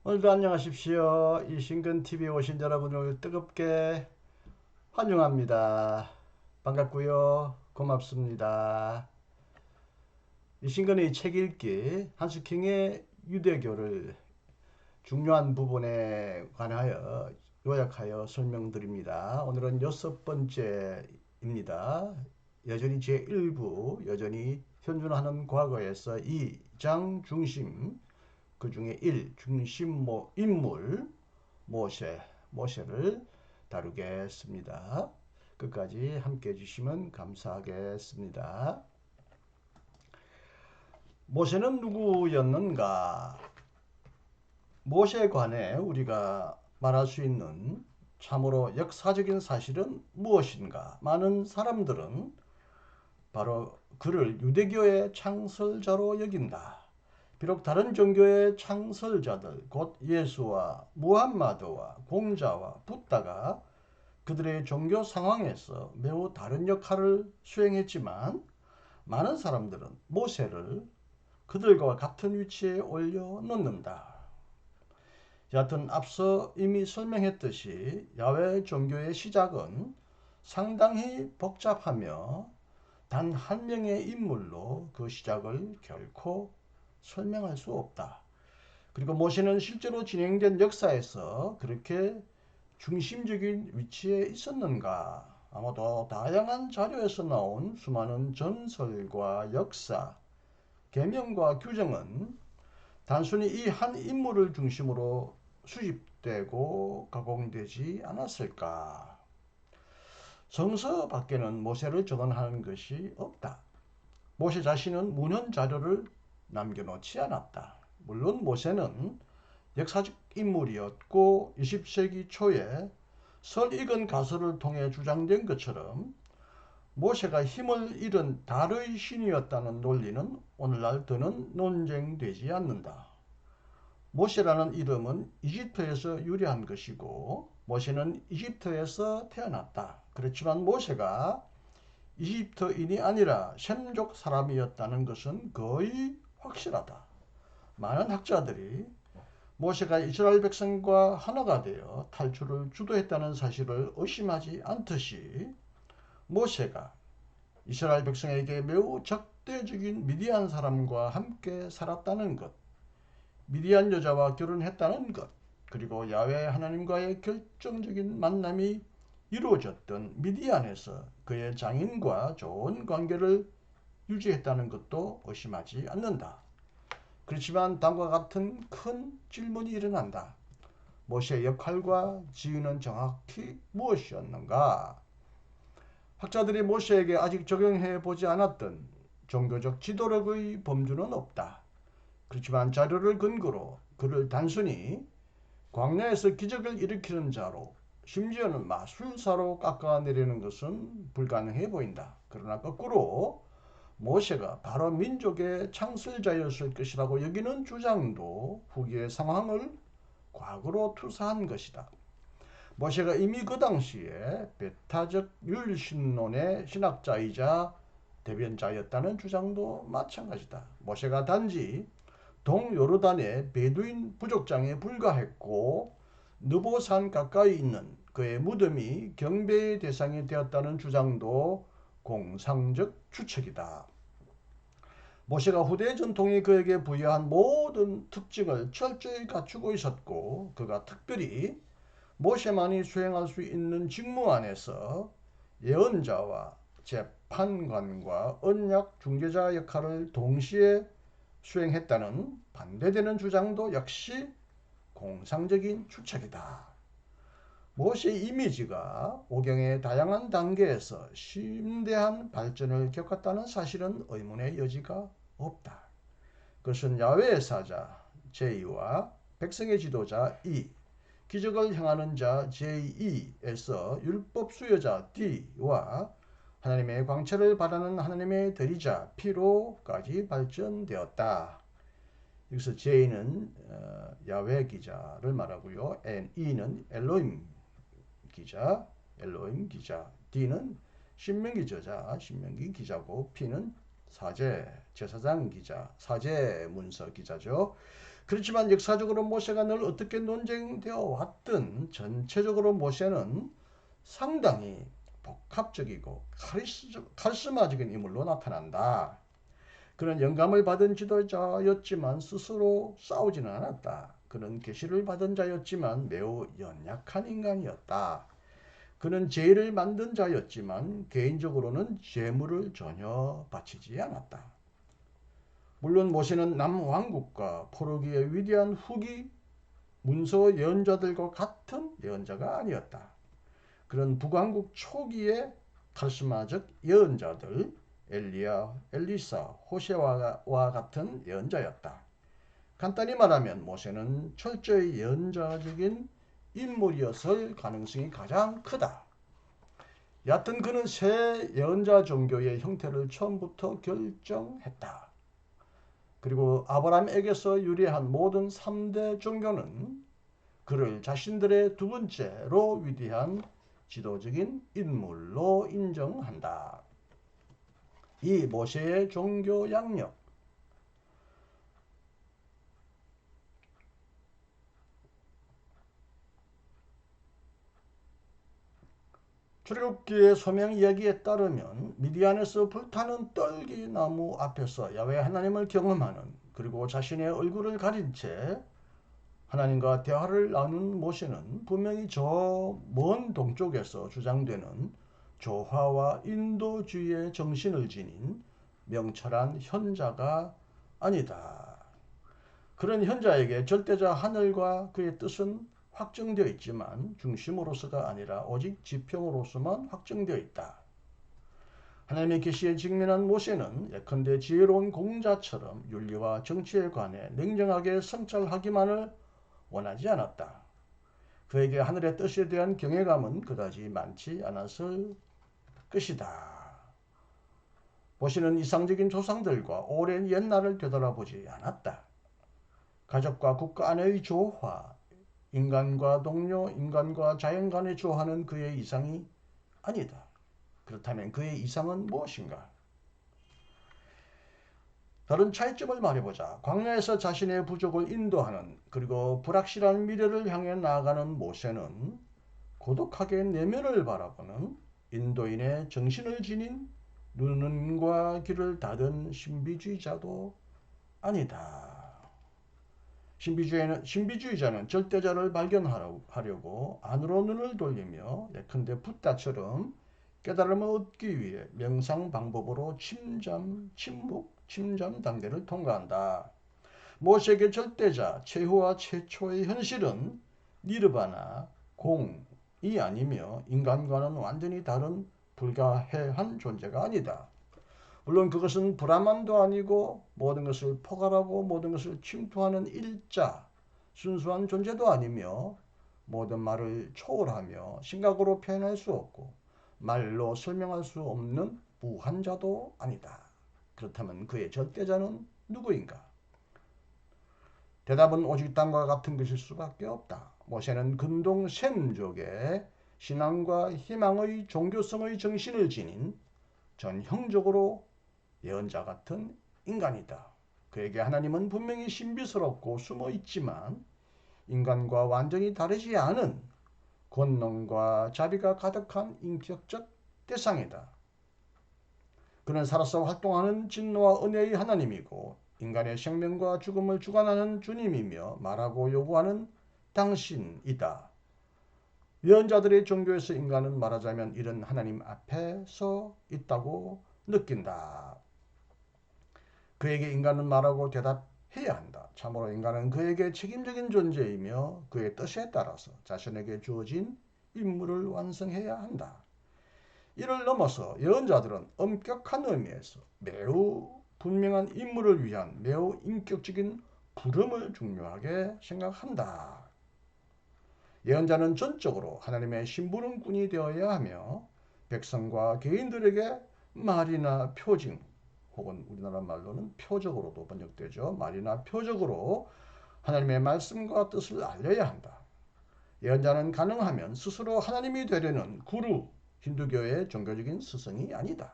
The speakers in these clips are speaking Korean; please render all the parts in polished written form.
오늘도 안녕하십시오. 이신근TV에 오신 여러분을 뜨겁게 환영합니다. 반갑고요. 고맙습니다. 이신근의 책 읽기, 한스킹의 유대교를 중요한 부분에 관하여 요약하여 설명드립니다. 오늘은 6번째입니다. 여전히 제1부, 여전히 현존하는 과거에서 2장 중심, 그 중에 1. 중심 인물 모세를 다루겠습니다. 끝까지 함께 해주시면 감사하겠습니다. 모세는 누구였는가? 모세에 관해 우리가 말할 수 있는 참으로 역사적인 사실은 무엇인가? 많은 사람들은 바로 그를 유대교의 창설자로 여긴다. 비록 다른 종교의 창설자들 곧 예수와 무함마드와 공자와 붓다가 그들의 종교 상황에서 매우 다른 역할을 수행했지만 많은 사람들은 모세를 그들과 같은 위치에 올려놓는다. 여하튼 앞서 이미 설명했듯이 야외 종교의 시작은 상당히 복잡하며 단 한 명의 인물로 그 시작을 결코 설명할 수 없다. 그리고 모세는 실제로 진행된 역사에서 그렇게 중심적인 위치에 있었는가? 아마도 다양한 자료에서 나온 수많은 전설과 역사, 계명과 규정은 단순히 이 한 인물을 중심으로 수집되고 가공되지 않았을까? 성서 밖에는 모세를 증언하는 것이 없다. 모세 자신은 문헌 자료를 남겨놓지 않았다. 물론 모세는 역사적 인물이었고 20세기 초에 설익은 가설을 통해 주장된 것처럼 모세가 힘을 잃은 달의 신이었다는 논리는 오늘날 더는 논쟁되지 않는다. 모세라는 이름은 이집트에서 유래한 것이고 모세는 이집트에서 태어났다. 그렇지만 모세가 이집트인이 아니라 셈족 사람이었다는 것은 거의 확실하다. 많은 학자들이 모세가 이스라엘 백성과 하나가 되어 탈출을 주도했다는 사실을 의심하지 않듯이 모세가 이스라엘 백성에게 매우 적대적인 미디안 사람과 함께 살았다는 것, 미디안 여자와 결혼했다는 것, 그리고 야훼 하나님과의 결정적인 만남이 이루어졌던 미디안에서 그의 장인과 좋은 관계를 유지했다는 것도 의심하지 않는다. 그렇지만 다음과 같은 큰 질문이 일어난다. 모세의 역할과 지위는 정확히 무엇이었는가? 학자들이 모세에게 아직 적용해 보지 않았던 종교적 지도력의 범주는 없다. 그렇지만 자료를 근거로 그를 단순히 광야에서 기적을 일으키는 자로, 심지어는 마술사로 깎아내리는 것은 불가능해 보인다. 그러나 거꾸로 모세가 바로 민족의 창설자였을 것이라고 여기는 주장도 후기의 상황을 과거로 투사한 것이다. 모세가 이미 그 당시에 배타적 율신론의 신학자이자 대변자였다는 주장도 마찬가지다. 모세가 단지 동요르단의 베두인 부족장에 불과했고 느보산 가까이 있는 그의 무덤이 경배의 대상이 되었다는 주장도 공상적 추측이다. 모세가 후대 전통이 그에게 부여한 모든 특징을 철저히 갖추고 있었고 그가 특별히 모세만이 수행할 수 있는 직무 안에서 예언자와 재판관과 언약 중재자 역할을 동시에 수행했다는 반대되는 주장도 역시 공상적인 추측이다. 모세의 이미지가 오경의 다양한 단계에서 심대한 발전을 겪었다는 사실은 의문의 여지가 없다. 그것은 야훼의 사자 제2와 백성의 지도자 2, 기적을 행하는 자 제2에서 율법 수여자 D와 하나님의 광채를 바라는 하나님의 대리자 P로까지 발전되었다. 여기서 J는 야훼 기자를 말하고요. E는 엘로힘 기자, D는 신명기 저자, 신명기 기자고 P는 사제, 제사장 기자, 사제 문서 기자죠. 그렇지만 역사적으로 모세가 늘 어떻게 논쟁되어 왔든 전체적으로 모세는 상당히 복합적이고 카리스마적인 인물로 나타난다. 그는 영감을 받은 지도자였지만 스스로 싸우지는 않았다. 그는 계시를 받은 자였지만 매우 연약한 인간이었다. 그는 제의를 만든 자였지만 개인적으로는 재물을 전혀 바치지 않았다. 물론 모세는 남왕국과 포로기의 위대한 후기 문서 예언자들과 같은 예언자가 아니었다. 그런 북왕국 초기의 카리스마적 예언자들 엘리야, 엘리사, 호세와 같은 예언자였다. 간단히 말하면 모세는 철저히 예언자적인 인물이었을 가능성이 가장 크다. 여하튼 그는 새 예언자 종교의 형태를 처음부터 결정했다. 그리고 아브라함에게서 유래한 모든 3대 종교는 그를 자신들의 두 번째로 위대한 지도적인 인물로 인정한다. 이 모세의 종교 양력. 출애굽기의 소명 이야기에 따르면 미디안에서 불타는 떨기나무 앞에서 야훼 하나님을 경험하는, 그리고 자신의 얼굴을 가린 채 하나님과 대화를 나눈 모세는 분명히 저 먼 동쪽에서 주장되는 조화와 인도주의의 정신을 지닌 명철한 현자가 아니다. 그런 현자에게 절대자 하늘과 그의 뜻은 확정되어 있지만 중심으로서가 아니라 오직 지평으로서만 확정되어 있다. 하나님의 계시에 직면한 모세는 예컨대 지혜로운 공자처럼 윤리와 정치에 관해 냉정하게 성찰하기만을 원하지 않았다. 그에게 하늘의 뜻에 대한 경외감은 그다지 많지 않았을 것이다. 모세는 이상적인 조상들과 오랜 옛날을 되돌아보지 않았다. 가족과 국가 안의 조화, 인간과 동료, 인간과 자연 간의 조화는 그의 이상이 아니다. 그렇다면 그의 이상은 무엇인가? 다른 차이점을 말해보자. 광야에서 자신의 부족을 인도하는, 그리고 불확실한 미래를 향해 나아가는 모세는 고독하게 내면을 바라보는 인도인의 정신을 지닌 눈과 귀를 닫은 신비주의자도 아니다. 신비주의자는 절대자를 발견하려고 안으로 눈을 돌리며 예컨대 붓다처럼 깨달음을 얻기 위해 명상 방법으로 침묵 단계를 통과한다. 모세에게 절대자, 최후와 최초의 현실은 니르바나, 공이 아니며 인간과는 완전히 다른 불가해한 존재가 아니다. 물론 그것은 브라만도 아니고 모든 것을 포괄하고 모든 것을 침투하는 일자, 순수한 존재도 아니며 모든 말을 초월하며 심각으로 표현할 수 없고 말로 설명할 수 없는 무한자도 아니다. 그렇다면 그의 절대자는 누구인가? 대답은 오직 다음과 같은 것일 수밖에 없다. 모세는 근동 셈족의 신앙과 희망의 종교성의 정신을 지닌 전형적으로 예언자 같은 인간이다. 그에게 하나님은 분명히 신비스럽고 숨어 있지만 인간과 완전히 다르지 않은 권능과 자비가 가득한 인격적 대상이다. 그는 살아서 활동하는 진노와 은혜의 하나님이고 인간의 생명과 죽음을 주관하는 주님이며 말하고 요구하는 당신이다. 예언자들의 종교에서 인간은 말하자면 이런 하나님 앞에 서 있다고 느낀다. 그에게 인간은 말하고 대답해야 한다. 참으로 인간은 그에게 책임적인 존재이며 그의 뜻에 따라서 자신에게 주어진 임무를 완성해야 한다. 이를 넘어서 예언자들은 엄격한 의미에서 매우 분명한 임무를 위한 매우 인격적인 부름을 중요하게 생각한다. 예언자는 전적으로 하나님의 심부름꾼이 되어야 하며 백성과 개인들에게 말이나 표징 혹은 우리나라 말로는 표적으로도 번역되죠. 말이나 표적으로 하나님의 말씀과 뜻을 알려야 한다. 예언자는 가능하면 스스로 하나님이 되려는 구루, 힌두교의 종교적인 스승이 아니다.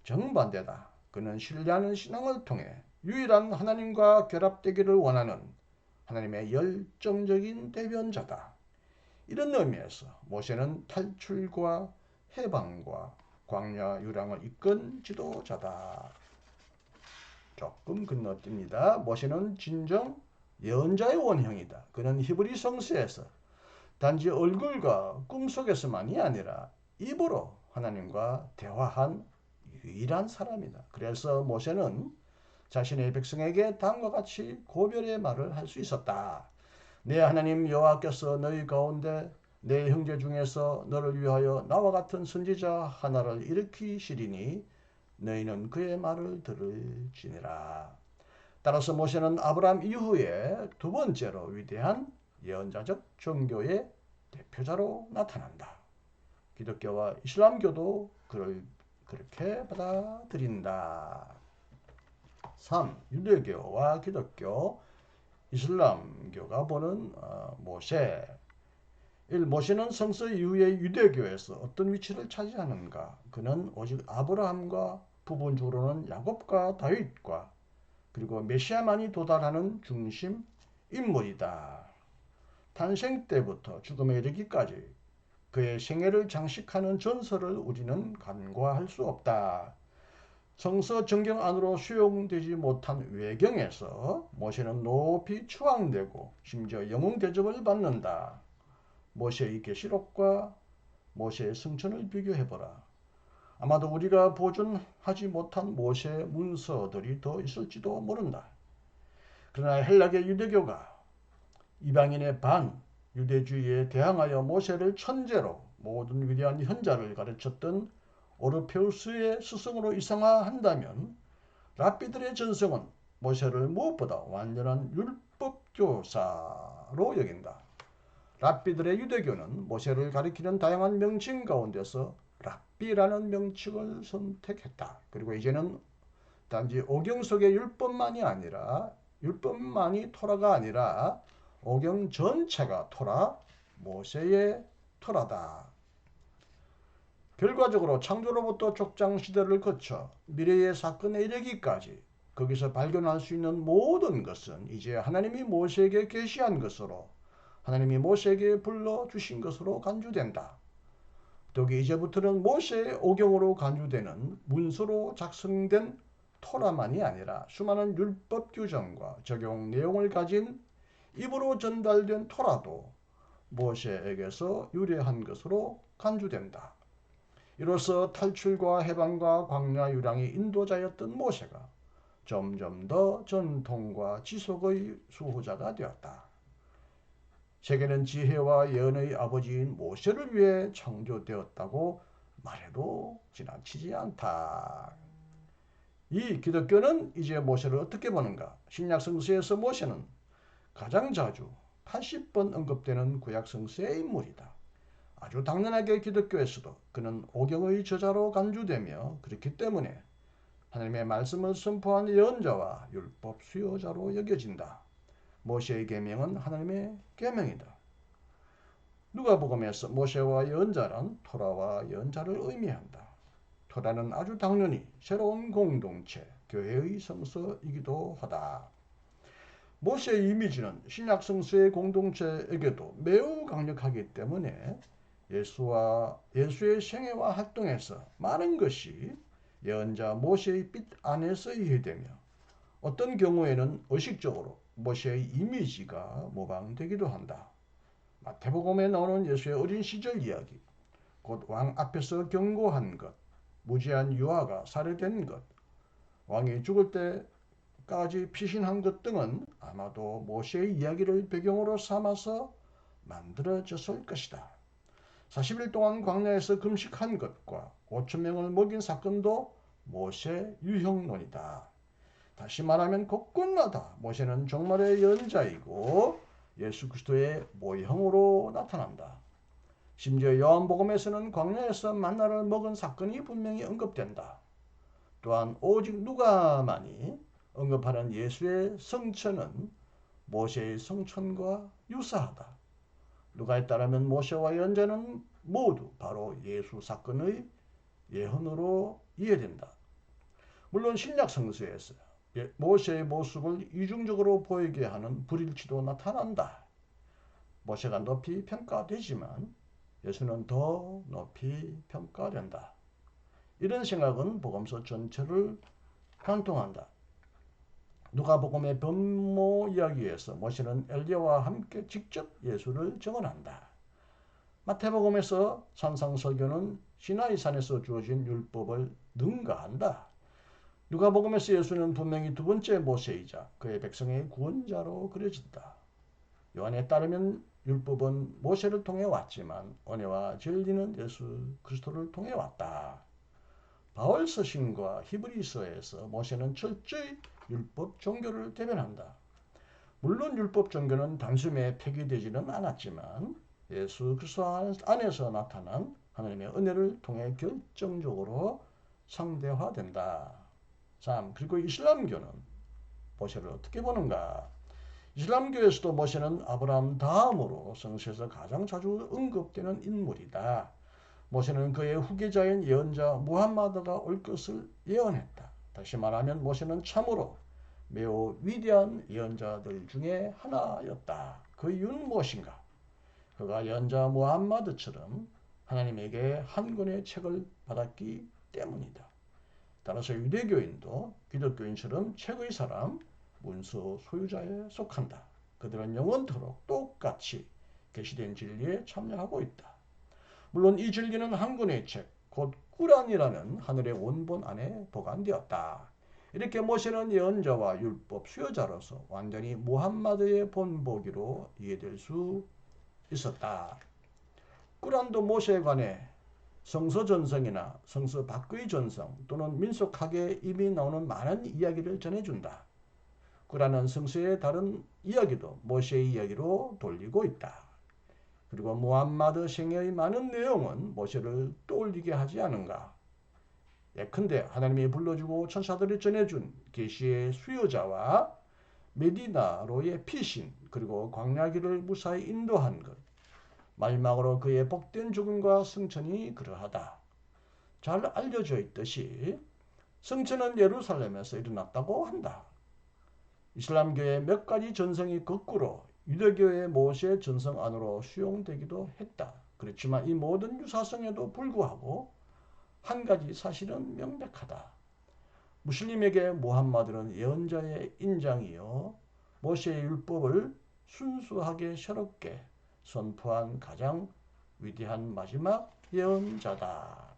정반대다. 그는 신뢰하는 신앙을 통해 유일한 하나님과 결합되기를 원하는 하나님의 열정적인 대변자다. 이런 의미에서 모세는 탈출과 해방과 광야 유랑을 이끈 지도자다. 조금 건너뜁니다. 모세는 진정 예언자의 원형이다. 그는 히브리 성서에서 단지 얼굴과 꿈속에서만이 아니라 입으로 하나님과 대화한 유일한 사람이다. 그래서 모세는 자신의 백성에게 다음과 같이 고별의 말을 할 수 있었다. 내 하나님 여호와께서 너희 가운데 내 형제 중에서 너를 위하여 나와 같은 선지자 하나를 일으키시리니 너희는 그의 말을 들을지니라. 따라서 모세는 아브라함 이후에 두 번째로 위대한 예언자적 종교의 대표자로 나타난다. 기독교와 이슬람교도 그를 그렇게 받아들인다. 3. 유대교와 기독교, 이슬람교가 보는 모세. 1. 모세는 성서 이후의 유대교에서 어떤 위치를 차지하는가? 그는 오직 아브라함과 부분적으로는 야곱과 다윗과 그리고 메시아만이 도달하는 중심 인물이다. 탄생 때부터 죽음에 이르기까지 그의 생애를 장식하는 전설을 우리는 간과할 수 없다. 성서 정경 안으로 수용되지 못한 외경에서 모세는 높이 추앙되고 심지어 영웅 대접을 받는다. 모세의 계시록과 모세의 성천을 비교해보라. 아마도 우리가 보존하지 못한 모세 문서들이 더 있을지도 모른다. 그러나 헬라계 유대교가 이방인의 반유대주의에 대항하여 모세를 천재로 모든 위대한 현자를 가르쳤던 오르페우스의 스승으로 이상화한다면 랍비들의 전성은 모세를 무엇보다 완전한 율법교사로 여긴다. 랍비들의 유대교는 모세를 가리키는 다양한 명칭 가운데서 랍비라는 명칭을 선택했다. 그리고 이제는 단지 오경 속의 율법만이 토라가 아니라 오경 전체가 토라, 모세의 토라다. 결과적으로 창조로부터 족장시대를 거쳐 미래의 사건에 이르기까지 거기서 발견할 수 있는 모든 것은 이제 하나님이 모세에게 계시한 것으로 하나님이 모세에게 불러주신 것으로 간주된다. 더욱이 이제부터는 모세의 오경으로 간주되는 문서로 작성된 토라만이 아니라 수많은 율법 규정과 적용 내용을 가진 입으로 전달된 토라도 모세에게서 유래한 것으로 간주된다. 이로써 탈출과 해방과 광야 유랑의 인도자였던 모세가 점점 더 전통과 지속의 수호자가 되었다. 세계는 지혜와 예언의 아버지인 모세를 위해 창조되었다고 말해도 지나치지 않다. 이 기독교는 이제 모세를 어떻게 보는가? 신약 성서에서 모세는 가장 자주 80번 언급되는 구약 성서의 인물이다. 아주 당연하게 기독교에서도 그는 오경의 저자로 간주되며 그렇기 때문에 하나님의 말씀을 선포한 예언자와 율법 수요자로 여겨진다. 모세의 계명은 하나님의 계명이다. 누가복음에서 모세와 예언자는 토라와 예언자를 의미한다. 토라는 아주 당연히 새로운 공동체, 교회의 성서이기도 하다. 모세의 이미지는 신약 성서의 공동체에게도 매우 강력하기 때문에 예수의 생애와 활동에서 많은 것이 예언자 모세의 빛 안에서 이해되며 어떤 경우에는 의식적으로 모세의 이미지가 모방되기도 한다. 마태복음에 나오는 예수의 어린 시절 이야기, 곧 왕 앞에서 경고한 것, 무지한 유아가 살해된 것, 왕이 죽을 때까지 피신한 것 등은 아마도 모세의 이야기를 배경으로 삼아서 만들어졌을 것이다. 40일 동안 광야에서 금식한 것과 5천 명을 먹인 사건도 모세 유형론이다. 다시 말하면 곳곳마다 모세는 종말의 예언자이고 예수 그리스도의 모형으로 나타난다. 심지어 요한복음에서는 광야에서 만나를 먹은 사건이 분명히 언급된다. 또한 오직 누가만이 언급하는 예수의 성천은 모세의 성천과 유사하다. 누가에 따르면 모세와 예언자는 모두 바로 예수 사건의 예언으로 이해된다. 물론 신약 성서에서 모세의 모습을 이중적으로 보이게 하는 불일치도 나타난다. 모세가 높이 평가되지만 예수는 더 높이 평가된다. 이런 생각은 복음서 전체를 관통한다. 누가복음의 변모 이야기에서 모세는 엘리야와 함께 직접 예수를 증언한다. 마태복음에서 산상설교는 시나이산에서 주어진 율법을 능가한다. 누가복음에서 예수는 분명히 두 번째 모세이자 그의 백성의 구원자로 그려진다. 요한에 따르면 율법은 모세를 통해 왔지만 은혜와 진리는 예수 그리스도를 통해 왔다. 바울 서신과 히브리서에서 모세는 철저히 율법 종교를 대변한다. 물론 율법 종교는 단숨에 폐기되지는 않았지만 예수 그리스도 안에서 나타난 하나님의 은혜를 통해 결정적으로 상대화된다. 그리고 이슬람교는 모세를 어떻게 보는가? 이슬람교에서도 모세는 아브라함 다음으로 성서에서 가장 자주 언급되는 인물이다. 모세는 그의 후계자인 예언자 무함마드가 올 것을 예언했다. 다시 말하면 모세는 참으로 매우 위대한 예언자들 중에 하나였다. 그 이유는 무엇인가? 그가 예언자 무함마드처럼 하나님에게 한 권의 책을 받았기 때문이다. 따라서 유대교인도 기독교인처럼 책의 사람, 문서 소유자에 속한다. 그들은 영원토록 똑같이 계시된 진리에 참여하고 있다. 물론 이 진리는 한 권의 책, 곧 꾸란이라는 하늘의 원본 안에 보관되었다. 이렇게 모세는 예언자와 율법 수요자로서 완전히 무함마드의 본보기로 이해될 수 있었다. 꾸란도 모세에 관해 성서 전성이나 성서 밖의 전성 또는 민속학에 이미 나오는 많은 이야기를 전해준다. 꾸란은 성서의 다른 이야기도 모세의 이야기로 돌리고 있다. 그리고 무함마드 생애의 많은 내용은 모세를 떠올리게 하지 않은가. 예컨대 하나님이 불러주고 천사들이 전해준 계시의 수요자와 메디나로의 피신 그리고 광야길을 무사히 인도한 것. 마지막으로 그의 복된 죽음과 승천이 그러하다. 잘 알려져 있듯이 승천은 예루살렘에서 일어났다고 한다. 이슬람교의 몇 가지 전성이 거꾸로 유대교의 모세 전성 안으로 수용되기도 했다. 그렇지만 이 모든 유사성에도 불구하고 한 가지 사실은 명백하다. 무슬림에게 무함마드는 예언자의 인장이요 모세의 율법을 순수하게 새롭게 선포한 가장 위대한 마지막 예언자다.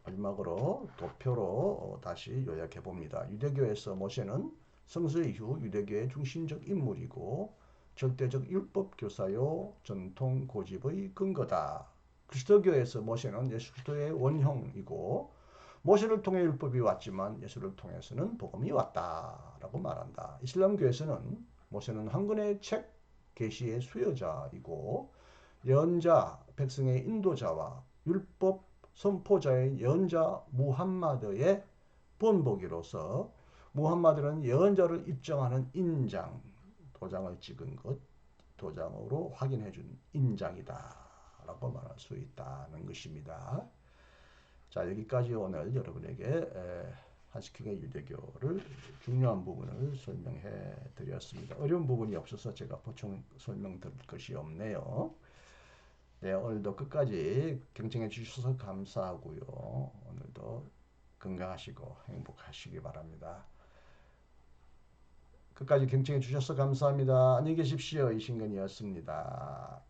마지막으로 도표로 다시 요약해 봅니다. 유대교에서 모세는 성서 이후 유대교의 중심적 인물이고 절대적 율법 교사요 전통 고집의 근거다. 그리스도교에서 모세는 예수 그리스도의 원형이고 모세를 통해 율법이 왔지만 예수를 통해서는 복음이 왔다라고 말한다. 이슬람교에서는 모세는 한 권의 책 계시의 수여자이고 예언자 백성의 인도자와 율법 선포자의 예언자 무함마드의 본보기로서 무함마드는 예언자를 입증하는 인장, 도장을 찍은 것, 도장으로 확인해 준 인장이다 라고 말할 수 있다는 것입니다. 자, 여기까지 오늘 여러분에게 한식킹의 유대교를 중요한 부분을 설명해 드렸습니다. 어려운 부분이 없어서 제가 보충 설명드릴 것이 없네요. 네, 오늘도 끝까지 경청해 주셔서 감사하고요. 오늘도 건강하시고 행복하시기 바랍니다. 끝까지 경청해 주셔서 감사합니다. 안녕히 계십시오. 이신근이었습니다.